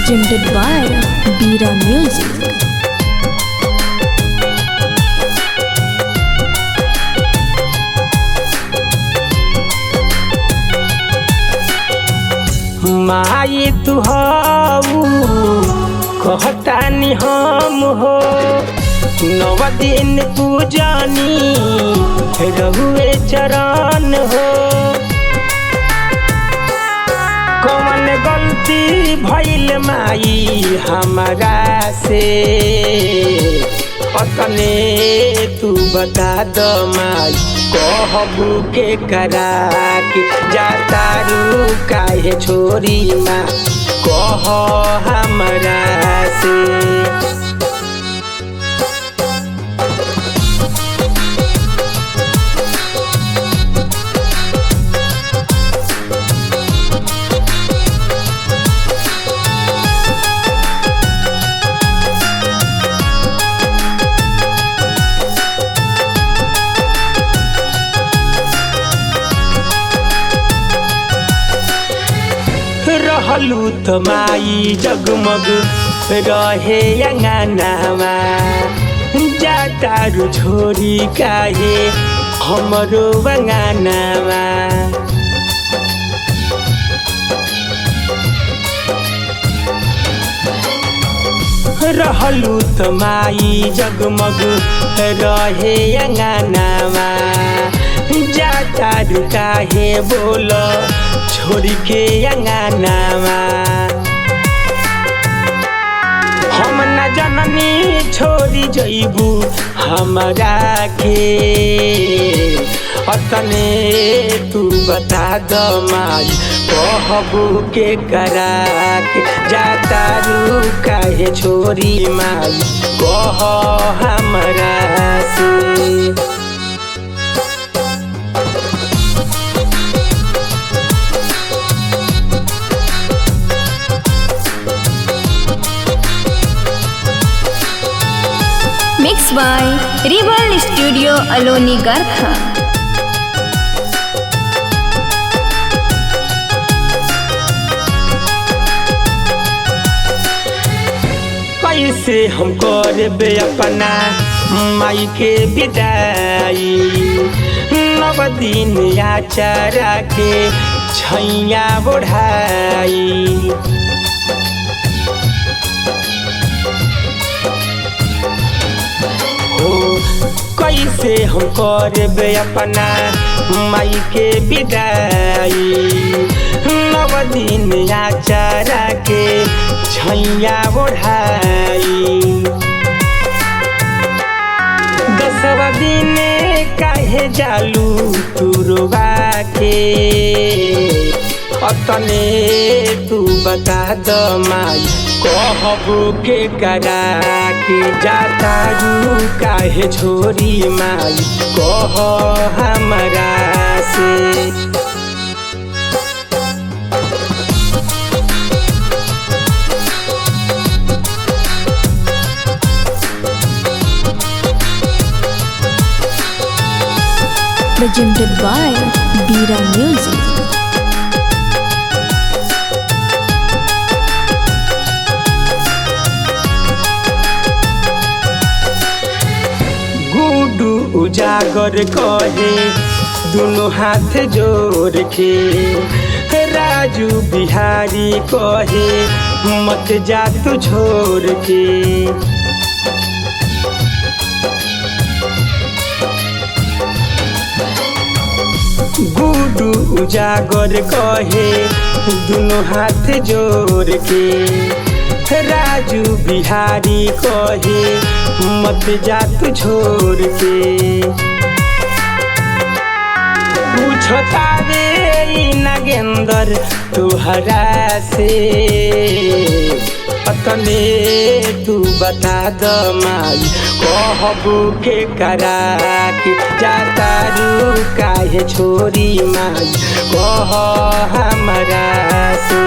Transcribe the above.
presented by Bira Music. माई तू हऊ कहतानी हम हो, 9 दिन पूजनी रहुए चरण हो। कौन गलती भइल माई हमारा से, अतने तू बता द माई, कहबू के करा के जातारू काहे छोरी माँ, कह हमरा से। रहलू त माई जगमग रहे अंगनामा, जातारू छोरी काहे हमरो अंगनामा। रहलू त माई जगमग रहे अंगनामा, जातारू काहे बोल छोरी के अंगनामा। हम न जननी छोरी जइबू हमरा के, अतने तू बता द माई, कहबू के करा के जातारू काहे छोरी माई, कह हमरा से। Mixed by Rebel Studio Aloni Garkha. कैसे हम करबे अपना माई के विदाई, 9 दिन आचारा के छैया बढ़ाई। कैसे हम करबे अपना माई के विदाई, 9 दिन आचारा के छैया बढ़ाई। 10वां दिन काहे जालू तू रोवा के, अतने तू बता द माई, कहबू के करा के जातारू काहे छोरी माई, कह हमरा से। Presented by Bira Music. गुडू उजागर कहे दोनों हाथ जोड़ के, राजू बिहारी कहे मत जा तू छोड़ के। गुडू उजागर कहे दोनों हाथ जोड़ के, राजू बिहारी कहे मत जा तू छोड़ के। पूछता रे नागेंदर तुहरा से, अतने तू बता द माई, कहबू के करा के जातारू काहे छोरी माई, कह हमरा से।